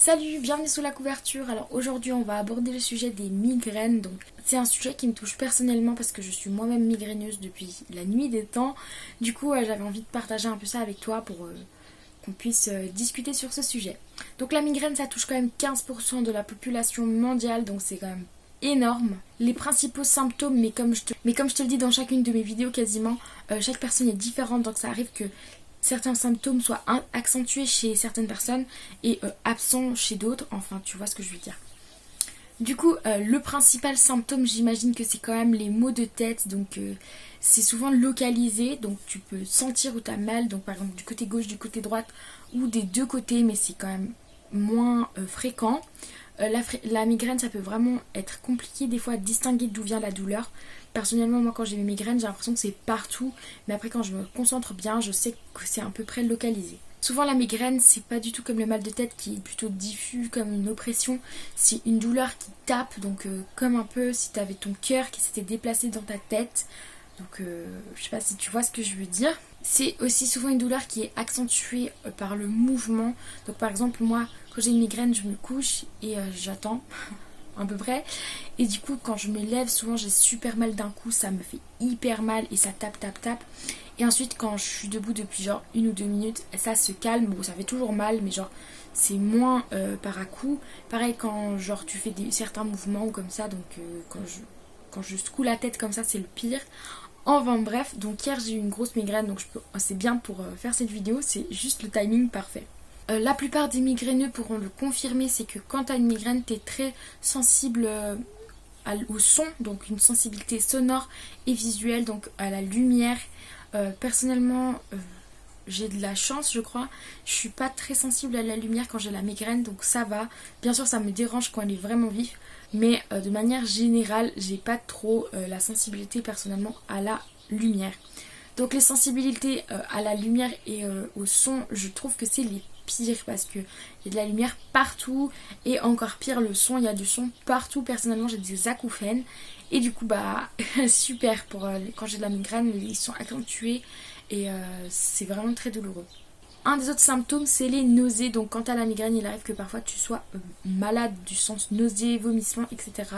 Salut, bienvenue sous la couverture. Alors aujourd'hui on va aborder le sujet des migraines. Donc c'est un sujet qui me touche personnellement parce que je suis moi-même migraineuse depuis la nuit des temps. Du coup j'avais envie de partager un peu ça avec toi pour qu'on puisse discuter sur ce sujet. Donc la migraine ça touche quand même 15% de la population mondiale, donc c'est quand même énorme. Les principaux symptômes, mais comme je te le dis dans chacune de mes vidéos quasiment, chaque personne est différente, donc ça arrive que certains symptômes soient accentués chez certaines personnes et absents chez d'autres. Enfin, tu vois ce que je veux dire. Du coup, le principal symptôme, j'imagine que c'est quand même les maux de tête. Donc, c'est souvent localisé. Donc, tu peux sentir où tu as mal. Donc, par exemple, du côté gauche, du côté droite ou des deux côtés. Mais c'est quand même moins fréquent. La migraine, ça peut vraiment être compliqué des fois à distinguer d'où vient la douleur. Personnellement, moi quand j'ai mes migraines, j'ai l'impression que c'est partout. Mais après quand je me concentre bien, je sais que c'est à peu près localisé. Souvent la migraine, c'est pas du tout comme le mal de tête qui est plutôt diffus, comme une oppression. C'est une douleur qui tape, donc comme un peu si tu avais ton cœur qui s'était déplacé dans ta tête. Donc je sais pas si tu vois ce que je veux dire. C'est aussi souvent une douleur qui est accentuée par le mouvement. Donc par exemple moi quand j'ai une migraine je me couche et j'attends à peu près. Et du coup quand je me lève souvent j'ai super mal d'un coup, ça me fait hyper mal et ça tape. Et ensuite quand je suis debout depuis genre 1 ou 2 minutes ça se calme. Bon ça fait toujours mal mais genre c'est moins par à coup. Pareil quand genre tu fais certains mouvements ou comme ça, donc quand je secoue la tête comme ça c'est le pire. Enfin bref, donc hier j'ai eu une grosse migraine, donc c'est bien pour faire cette vidéo, c'est juste le timing parfait. La plupart des migraineux pourront le confirmer, c'est que quand tu as une migraine, tu es très sensible au son, donc une sensibilité sonore et visuelle, donc à la lumière. Personnellement, j'ai de la chance je crois, je suis pas très sensible à la lumière quand j'ai la migraine, donc ça va. Bien sûr ça me dérange quand elle est vraiment vive, mais de manière générale j'ai pas trop la sensibilité personnellement à la lumière. Donc les sensibilités à la lumière et au son, je trouve que c'est les pires parce que il y a de la lumière partout et encore pire le son, il y a du son partout. Personnellement j'ai des acouphènes et du coup bah super pour quand j'ai de la migraine, ils sont accentués et c'est vraiment très douloureux. Un des autres symptômes c'est les nausées. Donc quand tu as la migraine il arrive que parfois tu sois malade du sens nausées, vomissements, etc.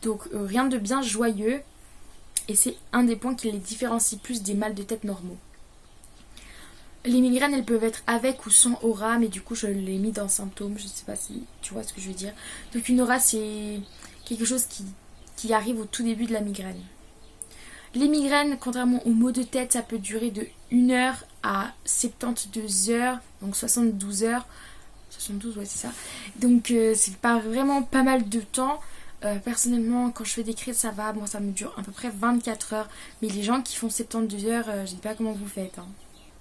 Donc rien de bien joyeux et c'est un des points qui les différencie plus des mal de tête normaux. Les migraines elles peuvent être avec ou sans aura, mais du coup je l'ai mis dans symptômes, je sais pas si tu vois ce que je veux dire. Donc une aura c'est quelque chose qui arrive au tout début de la migraine. Les migraines, contrairement aux maux de tête, ça peut durer de 1 heure à 72 heures, donc 72 heures. 72, ouais, c'est ça. Donc c'est pas vraiment pas mal de temps. Personnellement, quand je fais des crises, ça va. Moi, ça me dure à peu près 24 heures. Mais les gens qui font 72 heures, je sais pas comment vous faites.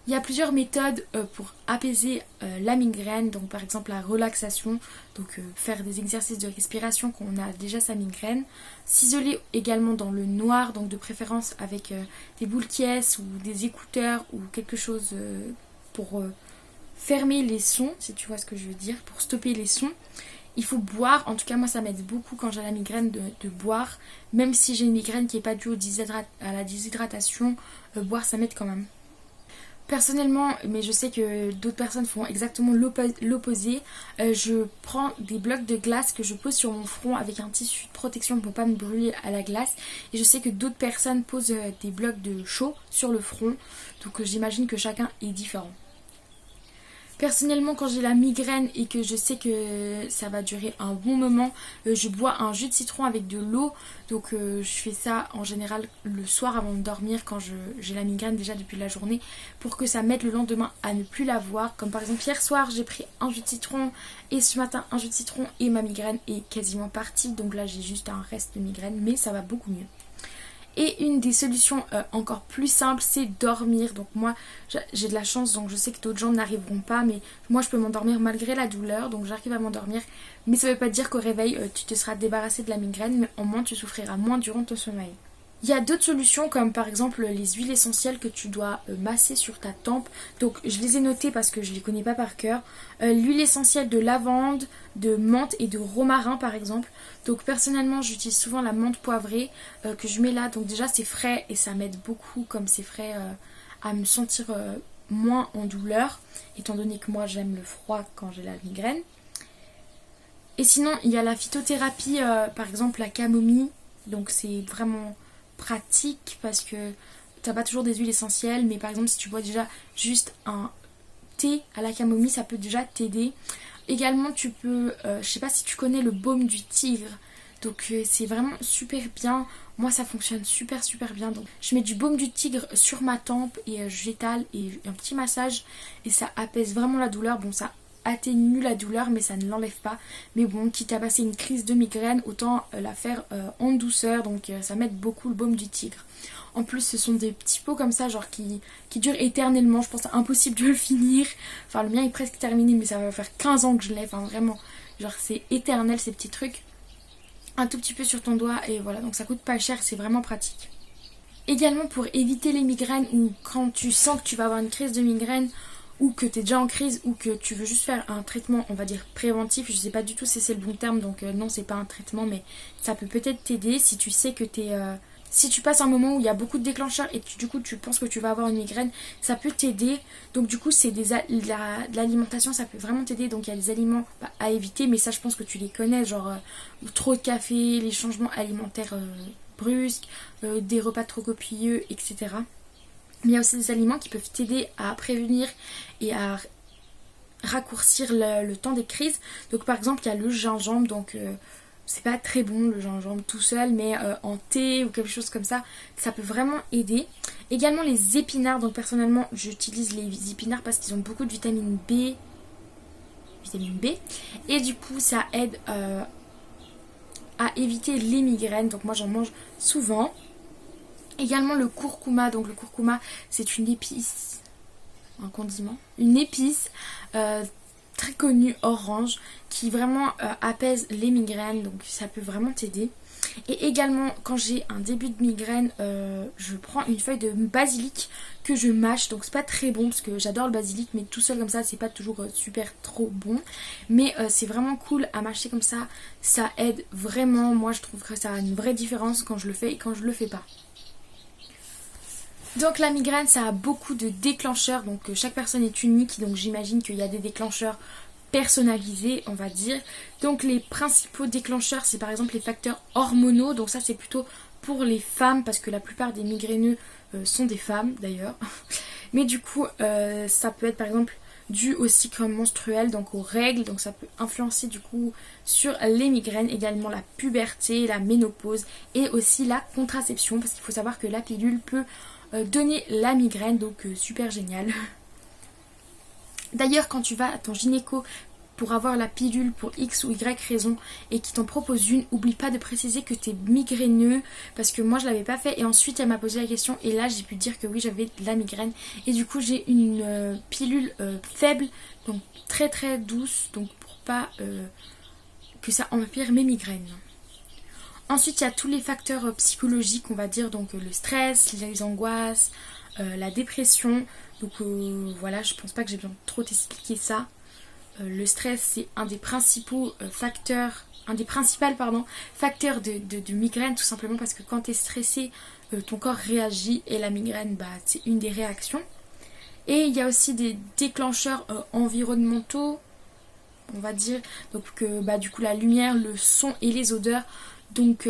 Il y a plusieurs méthodes pour apaiser la migraine, donc par exemple la relaxation, donc faire des exercices de respiration quand on a déjà sa migraine, s'isoler également dans le noir, donc de préférence avec des boules qui ou des écouteurs ou quelque chose pour fermer les sons, si tu vois ce que je veux dire, pour stopper les sons. Il faut boire, en tout cas moi ça m'aide beaucoup quand j'ai la migraine de boire, même si j'ai une migraine qui n'est pas due à la déshydratation, boire ça m'aide quand même. Personnellement, mais je sais que d'autres personnes font exactement l'opposé, je prends des blocs de glace que je pose sur mon front avec un tissu de protection pour ne pas me brûler à la glace. Et je sais que d'autres personnes posent des blocs de chaud sur le front, donc j'imagine que chacun est différent. Personnellement, quand j'ai la migraine et que je sais que ça va durer un bon moment, je bois un jus de citron avec de l'eau. Donc je fais ça en général le soir avant de dormir quand j'ai la migraine déjà depuis la journée pour que ça m'aide le lendemain à ne plus l'avoir. Comme par exemple hier soir j'ai pris un jus de citron et ce matin un jus de citron et ma migraine est quasiment partie. Donc là j'ai juste un reste de migraine mais ça va beaucoup mieux. Et une des solutions encore plus simples, c'est dormir. Donc moi, j'ai de la chance, donc je sais que d'autres gens n'arriveront pas, mais moi je peux m'endormir malgré la douleur, donc j'arrive à m'endormir. Mais ça ne veut pas dire qu'au réveil, tu te seras débarrassé de la migraine, mais au moins tu souffriras moins durant ton sommeil. Il y a d'autres solutions comme par exemple les huiles essentielles que tu dois masser sur ta tempe. Donc je les ai notées parce que je ne les connais pas par cœur. L'huile essentielle de lavande, de menthe et de romarin par exemple. Donc personnellement j'utilise souvent la menthe poivrée que je mets là. Donc déjà c'est frais et ça m'aide beaucoup comme c'est frais à me sentir moins en douleur. Étant donné que moi j'aime le froid quand j'ai la migraine. Et sinon, il y a la phytothérapie, par exemple la camomille. Donc c'est vraiment pratique parce que t'as pas toujours des huiles essentielles. Mais par exemple, si tu bois déjà juste un thé à la camomille, ça peut déjà t'aider. Également, tu peux, je sais pas si tu connais le baume du tigre. Donc c'est vraiment super bien. Moi ça fonctionne super bien. Donc je mets du baume du tigre sur ma tempe et j'étale et un petit massage. Et ça apaise vraiment la douleur. Bon, ça atténue la douleur mais ça ne l'enlève pas. Mais bon, quitte à passer une crise de migraine, autant la faire en douceur. Donc ça m'aide beaucoup le baume du tigre. En plus, ce sont des petits pots comme ça, genre qui durent éternellement. Je pense que c'est impossible de le finir. Enfin, le mien est presque terminé, mais ça va faire 15 ans que je l'ai. Enfin, vraiment, genre c'est éternel ces petits trucs. Un tout petit peu sur ton doigt et voilà, donc ça coûte pas cher, c'est vraiment pratique. Également pour éviter les migraines ou quand tu sens que tu vas avoir une crise de migraine ou que tu es déjà en crise ou que tu veux juste faire un traitement, on va dire préventif, je sais pas du tout si c'est le bon terme, donc non, c'est pas un traitement, mais ça peut peut-être t'aider si tu sais que si tu passes un moment où il y a beaucoup de déclencheurs et du coup tu penses que tu vas avoir une migraine, ça peut t'aider. Donc du coup c'est de l'alimentation, ça peut vraiment t'aider. Donc il y a des aliments à éviter, mais ça je pense que tu les connais, genre trop de café, les changements alimentaires brusques, des repas trop copieux, etc. Mais il y a aussi des aliments qui peuvent t'aider à prévenir et à raccourcir le temps des crises. Donc par exemple il y a le gingembre, donc c'est pas très bon le gingembre tout seul, mais en thé ou quelque chose comme ça, ça peut vraiment aider. Également les épinards, donc personnellement j'utilise les épinards parce qu'ils ont beaucoup de vitamine B. Et du coup ça aide à éviter les migraines, donc moi j'en mange souvent. Également le curcuma, donc le curcuma c'est une épice, un condiment, une épice très connue orange qui vraiment apaise les migraines, donc ça peut vraiment t'aider. Et également quand j'ai un début de migraine, je prends une feuille de basilic que je mâche, donc c'est pas très bon parce que j'adore le basilic, mais tout seul comme ça c'est pas toujours super trop bon, mais c'est vraiment cool à mâcher comme ça aide vraiment. Moi je trouve que ça a une vraie différence quand je le fais et quand je le fais pas. Donc la migraine ça a beaucoup de déclencheurs, donc chaque personne est unique, donc j'imagine qu'il y a des déclencheurs personnalisés on va dire. Donc les principaux déclencheurs c'est par exemple les facteurs hormonaux, donc ça c'est plutôt pour les femmes parce que la plupart des migraineux sont des femmes d'ailleurs. Mais du coup ça peut être par exemple dû au cycle menstruel, donc aux règles, donc ça peut influencer du coup sur les migraines. Également la puberté, la ménopause et aussi la contraception, parce qu'il faut savoir que la pilule peut donner la migraine, donc super génial. D'ailleurs quand tu vas à ton gynéco pour avoir la pilule pour X ou Y raison et qui t'en propose une, oublie pas de préciser que t'es migraineux, parce que moi je l'avais pas fait et ensuite elle m'a posé la question et là j'ai pu dire que oui j'avais de la migraine et du coup j'ai une pilule faible, donc très très douce, donc pour pas que ça empire mes migraines. Ensuite, il y a tous les facteurs psychologiques, on va dire, donc le stress, les angoisses, la dépression. Donc voilà, je pense pas que j'ai besoin de trop t'expliquer ça. Le stress, c'est un des principaux facteurs, facteurs de migraine, tout simplement parce que quand tu es stressé, ton corps réagit et la migraine, c'est une des réactions. Et il y a aussi des déclencheurs environnementaux, on va dire, donc du coup la lumière, le son et les odeurs. Donc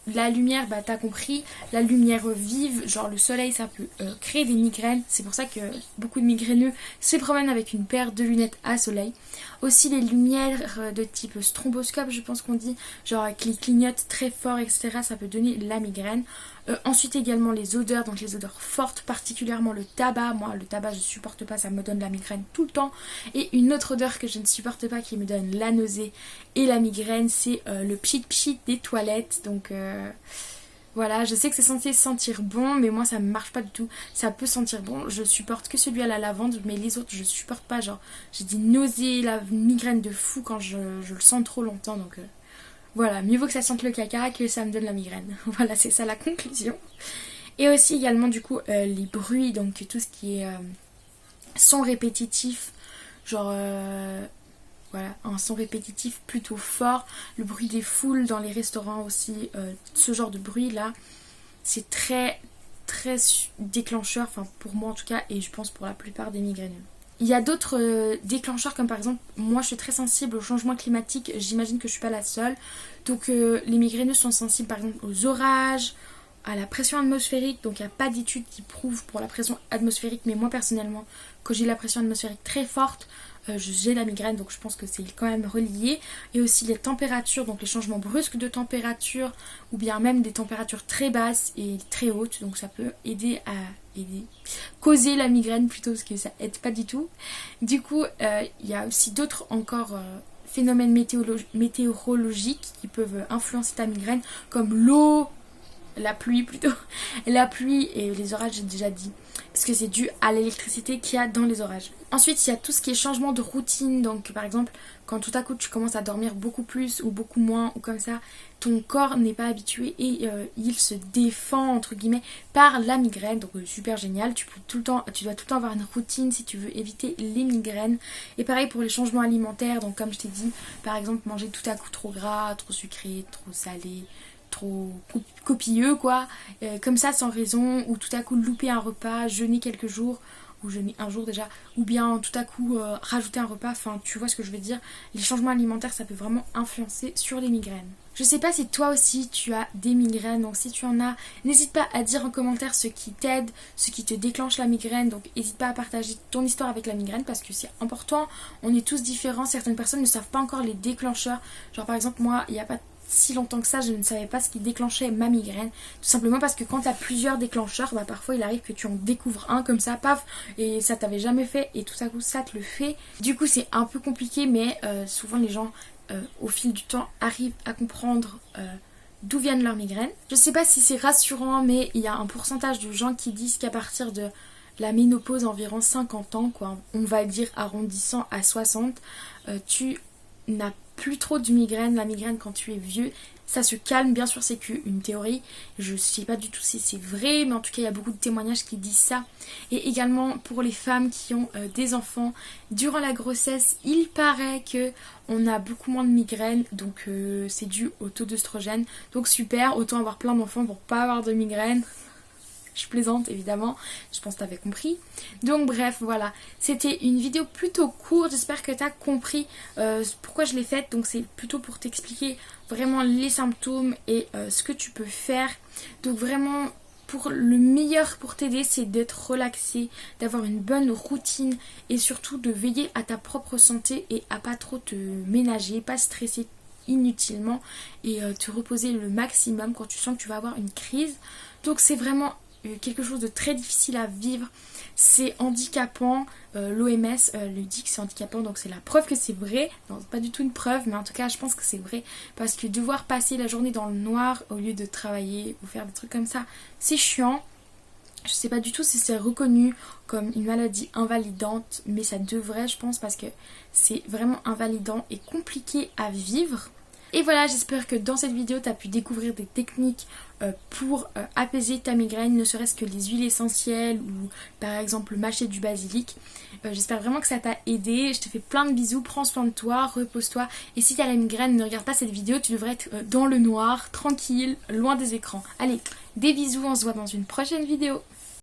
la lumière, t'as compris, la lumière vive, genre le soleil, ça peut créer des migraines. C'est pour ça que beaucoup de migraineux se promènent avec une paire de lunettes à soleil. Aussi les lumières de type stromboscope, je pense qu'on dit, genre qui clignotent très fort, etc. Ça peut donner la migraine. Ensuite également les odeurs, donc les odeurs fortes, particulièrement le tabac. Moi le tabac je supporte pas, ça me donne la migraine tout le temps. Et une autre odeur que je ne supporte pas qui me donne la nausée et la migraine, c'est le pchit pchit des toilettes. Donc voilà, je sais que c'est censé sentir bon, mais moi ça me marche pas du tout. Ça peut sentir bon, je supporte que celui à la lavande, mais les autres je supporte pas. Genre j'ai des nausées, la migraine de fou quand je le sens trop longtemps, donc voilà, mieux vaut que ça sente le caca que ça me donne la migraine. Voilà, c'est ça la conclusion. Et aussi également du coup les bruits, donc tout ce qui est son répétitif, genre voilà, un son répétitif plutôt fort, le bruit des foules dans les restaurants aussi, ce genre de bruit là, c'est très très déclencheur, enfin pour moi en tout cas, et je pense pour la plupart des migraineux. Il y a d'autres déclencheurs comme par exemple, moi je suis très sensible au changement climatique, j'imagine que je suis pas la seule. Donc les migraineux sont sensibles par exemple aux orages, à la pression atmosphérique. Donc il n'y a pas d'études qui prouvent pour la pression atmosphérique, mais moi personnellement, quand j'ai la pression atmosphérique très forte, j'ai la migraine, donc je pense que c'est quand même relié. Et aussi les températures, donc les changements brusques de température, ou bien même des températures très basses et très hautes, donc ça peut causer la migraine plutôt, parce que ça aide pas du tout. Du coup, il y a aussi d'autres encore phénomènes météorologiques qui peuvent influencer ta migraine, comme l'eau, la pluie plutôt, la pluie et les orages, j'ai déjà dit, parce que c'est dû à l'électricité qu'il y a dans les orages. Ensuite, il y a tout ce qui est changement de routine, donc par exemple, quand tout à coup tu commences à dormir beaucoup plus ou beaucoup moins, ou comme ça, ton corps n'est pas habitué et il se défend, entre guillemets, par la migraine, donc super génial, tu dois tout le temps avoir une routine si tu veux éviter les migraines. Et pareil pour les changements alimentaires, donc comme je t'ai dit, par exemple, manger tout à coup trop gras, trop sucré, trop salé, trop copieux quoi, comme ça sans raison, ou tout à coup louper un repas, jeûner quelques jours, ou jeûner un jour déjà, ou bien tout à coup rajouter un repas, enfin tu vois ce que je veux dire. Les changements alimentaires ça peut vraiment influencer sur les migraines. Je sais pas si toi aussi tu as des migraines, donc si tu en as, n'hésite pas à dire en commentaire ce qui t'aide, ce qui te déclenche la migraine, donc n'hésite pas à partager ton histoire avec la migraine parce que c'est important, on est tous différents, certaines personnes ne savent pas encore les déclencheurs, genre par exemple moi il n'y a pas si longtemps que ça, je ne savais pas ce qui déclenchait ma migraine. Tout simplement parce que quand tu as plusieurs déclencheurs, bah parfois il arrive que tu en découvres un comme ça, paf, et ça t'avait jamais fait, et tout à coup ça te le fait. Du coup c'est un peu compliqué, mais souvent les gens au fil du temps arrivent à comprendre d'où viennent leurs migraines. Je sais pas si c'est rassurant, mais il y a un pourcentage de gens qui disent qu'à partir de la ménopause, environ 50 ans, quoi, on va dire arrondissant à 60, tu n'as plus trop de migraine. La migraine quand tu es vieux, ça se calme. Bien sûr c'est qu'une théorie, je sais pas du tout si c'est vrai, mais en tout cas il y a beaucoup de témoignages qui disent ça. Et également pour les femmes qui ont des enfants durant la grossesse, il paraît que on a beaucoup moins de migraines, donc c'est dû au taux d'œstrogène, donc super, autant avoir plein d'enfants pour pas avoir de migraine. Je plaisante évidemment, je pense que t'avais compris. Donc bref, voilà, c'était une vidéo plutôt courte, j'espère que t'as compris pourquoi je l'ai faite. Donc c'est plutôt pour t'expliquer vraiment les symptômes et ce que tu peux faire. Donc vraiment, pour le meilleur pour t'aider, c'est d'être relaxé, d'avoir une bonne routine et surtout de veiller à ta propre santé et à pas trop te ménager, pas stresser inutilement et te reposer le maximum quand tu sens que tu vas avoir une crise. Donc c'est vraiment quelque chose de très difficile à vivre, c'est handicapant, l'OMS le dit que c'est handicapant, donc c'est la preuve que c'est vrai. Non, c'est pas du tout une preuve, mais en tout cas je pense que c'est vrai, parce que devoir passer la journée dans le noir au lieu de travailler ou faire des trucs comme ça, c'est chiant. Je sais pas du tout si c'est reconnu comme une maladie invalidante, mais ça devrait, je pense, parce que c'est vraiment invalidant et compliqué à vivre. Et voilà, j'espère que dans cette vidéo, tu as pu découvrir des techniques pour apaiser ta migraine, ne serait-ce que les huiles essentielles ou par exemple mâcher du basilic. J'espère vraiment que ça t'a aidé. Je te fais plein de bisous, prends soin de toi, repose-toi. Et si tu as la migraine, ne regarde pas cette vidéo, tu devrais être dans le noir, tranquille, loin des écrans. Allez, des bisous, on se voit dans une prochaine vidéo.